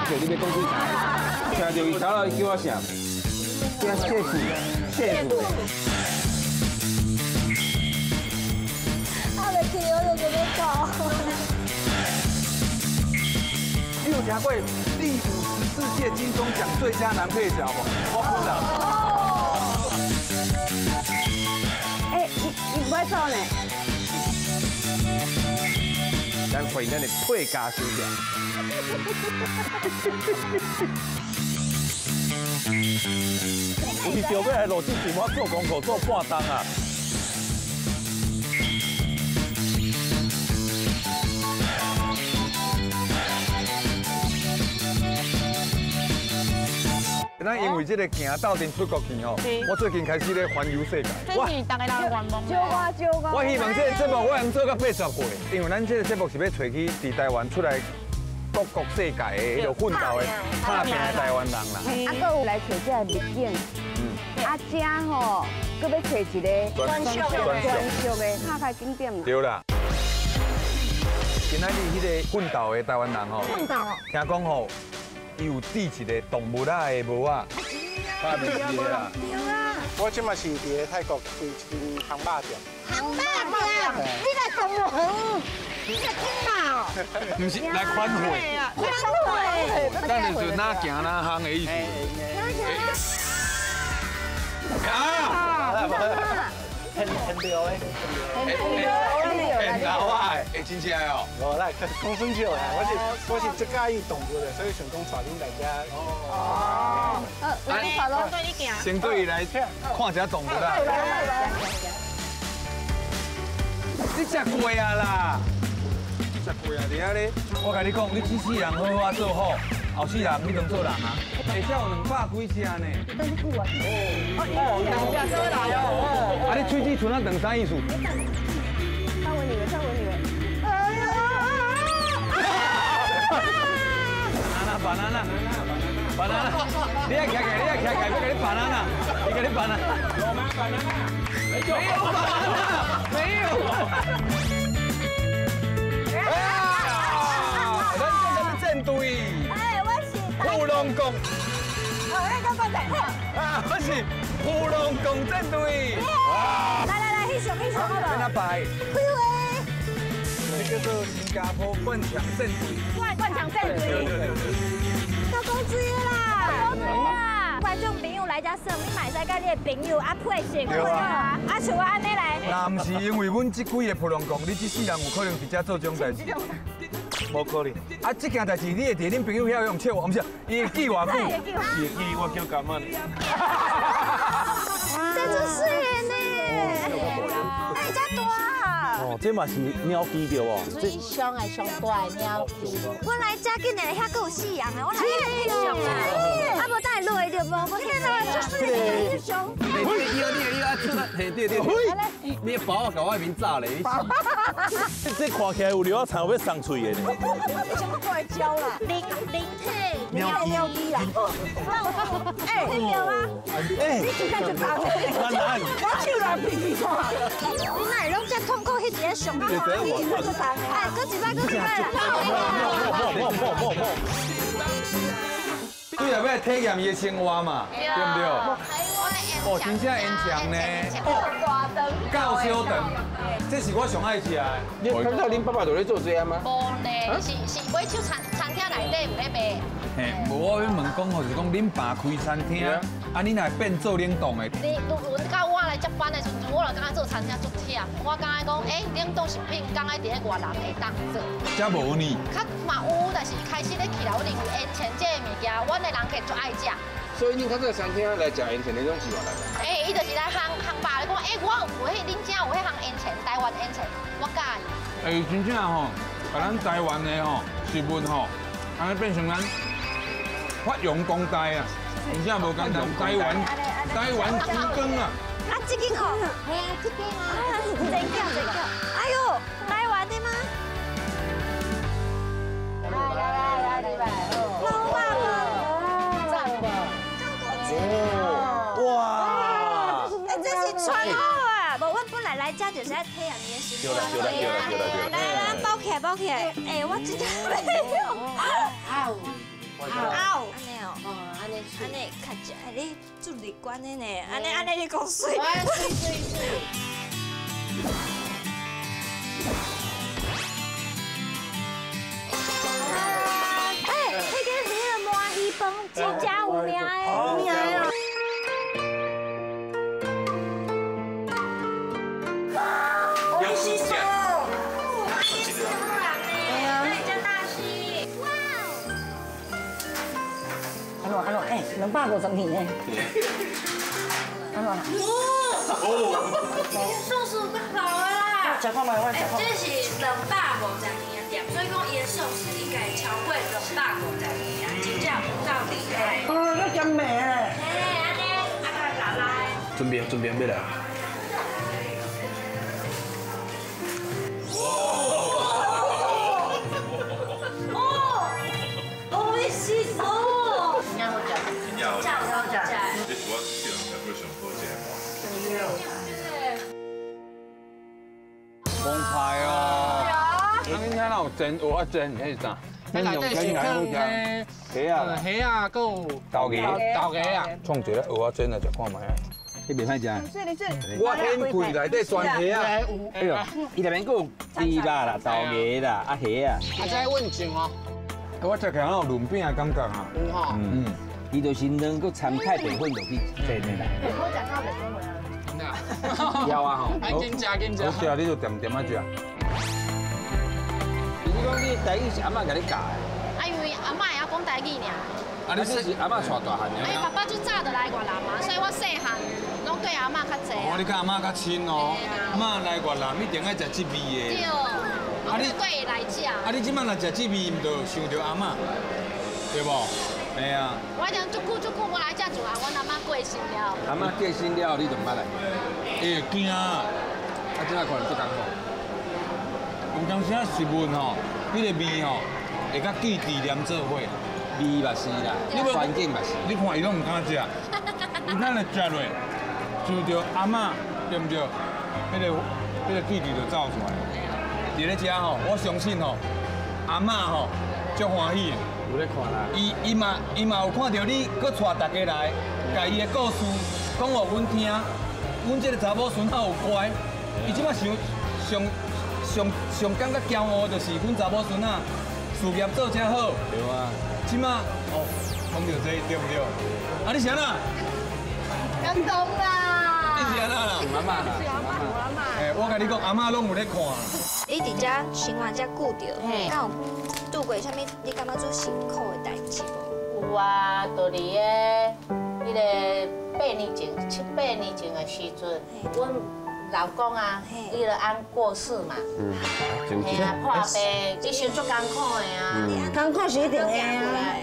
你要讲几台？听到伊头路叫我啥？叫谢父，谢父。我袂记，我就要跑。你有听过第54届金钟奖最佳男配角无？我不知道。哎，你不爱走呢？咱回咱的配家收掉。有时着要来录制节目做功课做半冬啊。咱因为这个行斗阵出国去吼，我最近开始咧环游世界。这是大家人的愿望。我希望这个节目我能做到80岁，因为咱这个节目是要找去伫台湾出来各国世界的迄个奋斗的打拼的台湾人啦。啊，搁有来找这个秘境。啊，这吼，搁要找一个专属的，拍开景点啦。对啦。今仔日迄个奋斗的台湾人吼，听讲吼。伊有制一个动物仔的帽啊，拍面机的啦。我即嘛是伫泰国开一间烘肉店。烘肉店，你来动物园，你来听嘛？不是来款会，款会，咱就是哪行哪烘的意思。啊！很溜诶，很老啊，会真正哦。我来公孙酒啦，我是最介意动物的，所以想讲带恁大家。哦，来跑咯，对你行。先对伊来看一下动物啦。你食过啊啦？食过啊，你啊咧？我甲你讲，你这世人好好做好，后世人你当做人啊。下少有200几只呢。真久啊！哦，200只来哦。啊，你喙齿唇啊长啥意思？看我女儿，看我女儿。哎呀！banana，你也徛徛，要给你 banana， 你给你 banana。没有 banana， 没有。咱这个是战队。哎，我是普龙宫。哦，那个我在。啊，我是普龙宫战队。来，翕相好不好？跟他摆。开会。这叫做新加坡冠强战队。冠强战队。到公司啦！观众朋友来遮耍，你嘛会使甲你的朋友啊配成配啊，啊像我安尼来。那不是因为阮这几个普龙宫，你这世人有可能伫遮做这种代志？无可能。啊，这件代志你会伫恁朋友遐用笑，我唔是，伊会记偌久？伊会记我叫干嘛呢？这就是呢，哎，遮大。哦，这嘛是鸟机着哦。最上的上大的鸟机。我来遮紧的，遐阁有4样啊，我来翕相啊。啊，无等下落去着无？我天哪，就是翕相。你啊，出来，嘿，对，你包啊，甲我面炸咧。这看起来有料长要上嘴的呢。为什么过来教啦？零体鸟机啦。哎，你有啊？哎，你现在就打我手来比你看。你哪会拢遮痛苦？迄一个上好，你就打。哎，搁一摆。对啊，要体验伊的生活嘛，对不对？哦，真正延长呢，教小长，这是我上爱食的。你看到恁爸爸在咧做这样吗？无呢，是买手餐厅内底有咧卖。嘿，我要问讲，就是讲恁爸开餐厅，啊，你若变做冷冻的。你轮到我来接班的时阵，我就感觉做餐厅足忝。我感觉讲，冷冻食品刚爱伫咧外人会当做。这无呢？较嘛有，但是开始咧起来，我认为烟前这个物件，阮的人客足爱食。所以你看这个餐厅来食烟前那种是外来的。伊就是来烘爸咧讲，我有迄恁遮有迄烘烟前，台湾烟前，我介意。真正吼，把咱台湾的吼食物吼，安尼变成咱发扬光大啊！真正无简单，台湾之光啊！啊，这个好。哎呀，这个啊，这个。哎呦，台湾的吗？来，老爸爸，赞不？哇！哎，这是传好啊！无，阮本来来遮就是爱体验你的生活。对了。来，包起来。哎，我真正没有。凹，安尼哦，安尼较食，你住旅馆的呢，安尼你讲水。水。迄个麻鱼饭真正有名的，有名的。美味しそう。安怎250片呢？安怎？寿司都好啦。食看卖，我食看。这是250年的店，所以讲伊的寿司应该超过250年，真正有够厉害。哦，那真美嘞。安尼，来。准备要来。美味しそう。你主要是人才会上好食嘛。澎湃哦！那你看有蒸，有蒸，迄是啥？内底是放虾啊，虾啊，还有豆芽啊，创一个蚵仔煎来食看卖啊！你袂歹食。我很贵，内底全虾啊！哎呦，伊内面佫有猪肉啦、豆芽啦、虾啊。啊，再问酱哦。我食起来有润饼的感觉啊。有吼。伊就是软，佫掺太白粉落去煎的啦。好食到袂讲话啊！要啊吼。紧食。好食你就点啊食。你讲你台语是阿嬷甲你教的？因为阿嬷会晓讲台语尔。啊，你是阿嬷带大汉因为爸爸就早就来越南嘛，所以我细汉拢对阿嬷较济。你甲阿嬷较亲哦，阿嬷来越南一定爱食这味的。对，啊你对来食。啊，你即摆若食这味，唔就想着阿嬷，对无？系啊。我讲足久，我来遮住啊，阮阿嬷过身了。阿嬷过身了，你就毋捌来。会惊啊！啊，即摆可能做艰苦。有当时啊食物吼，迄个味吼，会甲记忆连做伙。味嘛是啦，环境嘛是。你看伊拢唔敢食，伊咱来食落，想着阿嬷，对唔对？迄个记忆就走出来。伫咧遮吼，我相信吼，阿嬷吼足欢喜的。有咧看啦。伊嘛有看到你，佮带大家来，甲伊的故事讲互阮听。阮这个查某孙how有乖，伊即摆上感觉骄傲，就是阮查某孙仔事业做真好。对啊。即摆讲到这对不对？啊，你是安那？感动啦！你是安那啦？阿嬷啦。哎，我甲你讲，阿嬷拢有咧看。你伫遮生活遮久着，敢有拄过啥物？你感觉最辛苦的代志无？有啊，就伫个迄个8年前、7、8年前的时阵，阮老公啊，伊就安过世嘛，嘿啊破病，这时足艰苦的啊，艰苦是一定的啊。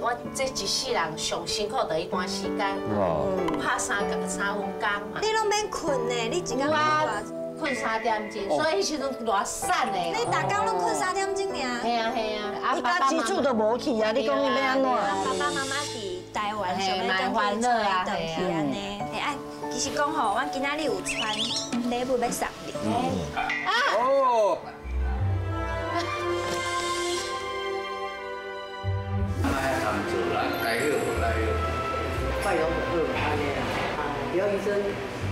我这一世人上辛苦就迄段时间，拍3分工嘛。你拢免困呢，你一工困3点钟，所以迄时阵偌瘦的。你逐工拢困3点钟尔？嘿啊，你家支柱都无去啊？你讲你要安怎？爸爸妈妈伫台湾，想要转去转去安尼。哎，其实讲吼，我今仔日有传礼物要送你。哦。哎，他们做啦，该好无来好。拜龙就好，安尼啦。啊，刘医生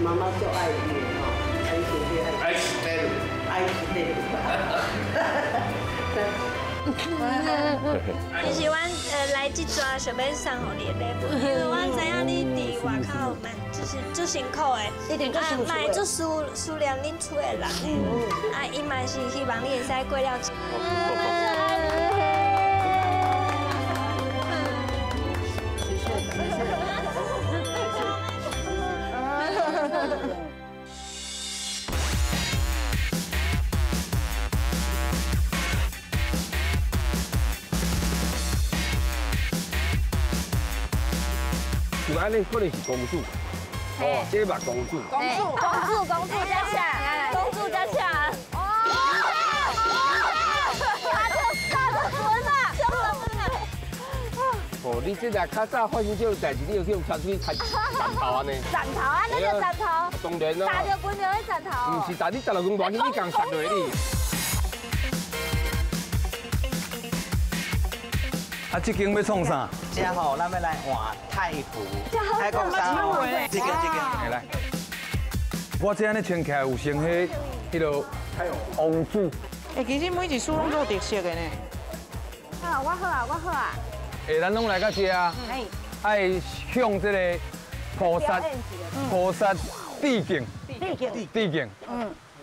妈妈就爱你吼，很喜欢爱。爱死得了，爱死得了。其实阮来这抓想要送互你的礼物，因为我知影你伫外口蛮就是足辛苦的，一定足辛苦的，蛮足思念恁厝的人。啊，伊嘛是希望你会使过了。有安尼可能是公主，哦，这把公主。公主加强，公主加强。哦，你这个较早发生这种代志，你有去传出去砍斩头安尼？斩头啊，那个斩头。当然啦。打着滚就会斩头。不是打你16公大，你讲杀落你。啊，啊，这间要创啥？这吼，咱要来换太湖。太公山。这个。来。我这安尼穿起来有像迄个王子。哎，其实每一处拢有特色的呢。好，我好啊。哎，咱拢来到这啊。爱向这个菩萨致敬。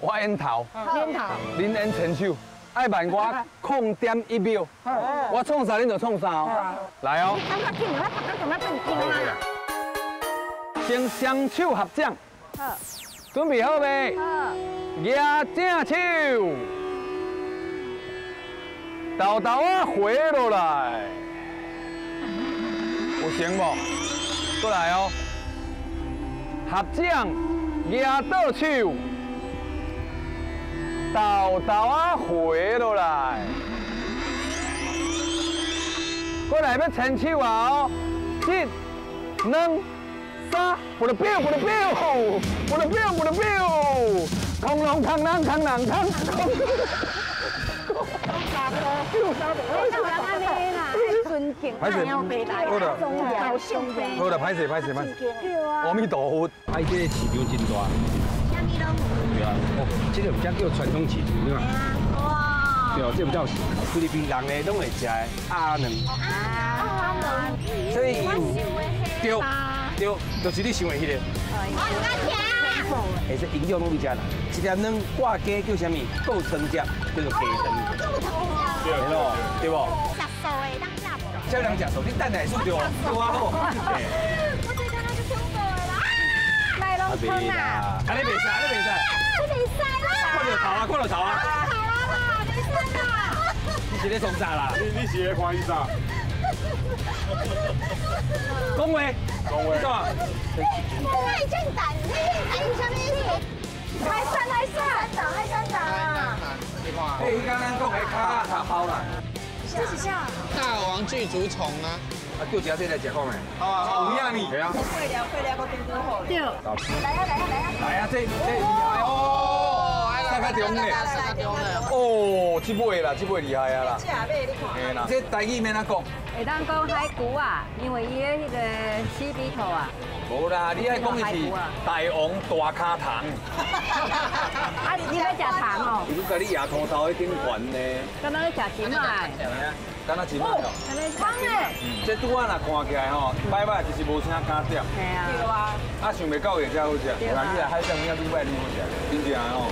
我演头。恁演前手。爱慢我0.1秒。我创啥恁就创啥哦。来哦。先双手合掌。好。准备好未？好。举正手。豆豆啊，回落来。有成无？过来哦。合掌，举倒手。豆豆啊，回落来。过来要牵手啊哦！1、2、3，我的表，空龙空人空人空。歹势，好啦，好啦，歹势。阿弥陀佛，啊，伊这个市场真大。对啊，哦，这个才叫传统市场，对嘛？哇！对哦，这叫菲律宾人的拢会食的鸭卵。所以对，就是你想的迄个。而且营养拢有食啦，一粒卵挂鸡叫啥物？够成只，叫做鸡蛋。对咯，对不？食素的当食无？这人食素，你等下是对啊好。我最近那就听过的啦。来龙村啊！你袂使啦！看到头啊！没事啦。你是咧创啥啦？你是咧看伊啥？讲话。我已经等你，什么意思？海山长啊！哎，刚刚讲的卡茶包啦。这是啥？大王巨足虫啊！啊，叫一下这来食看没？好啊，有影呢。系啊。废了，我变多好。对。来啊，这厉害哦！三个中的。哦，这尾厉害啊啦。嘿啦，这台语免哪讲？会当讲海龜啊，因為伊迄個死鼻頭啊。無啦，你愛講的是大王大卡糖。啊，你要食糖哦？如果你牙頭頭迄頂懸呢？敢若咧食錢啊？敢若錢啊？糖誒！這拄仔若看起來吼，擺擺就是無啥敢掉。係啊。對啊。啊，想袂到會才好食，不然你來海上面要你擺你好食，真正吼。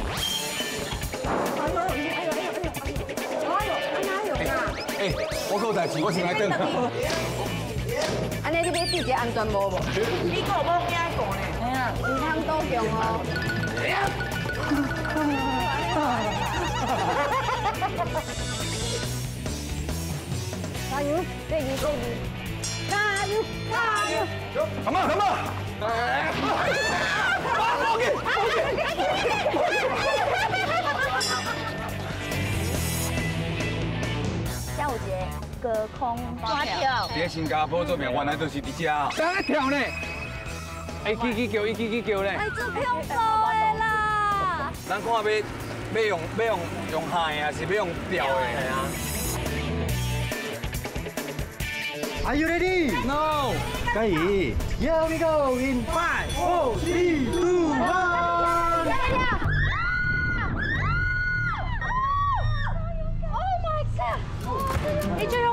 哎，我有代志，我先来等。安尼你要记者安全帽无？你个无惊讲呢？哎呀，唔通多强哦。加油！加油！加油！come on！ 端午节隔空花跳，在新加坡做面，原来都是伫遮。当然跳呢，一支叫呢。哎，这漂浮的啦！咱看要用海啊，是要用钓的？系啊。Are you ready? No。可以。Here we go in 5, 4, 3, 2, 1。Oh my god！你就用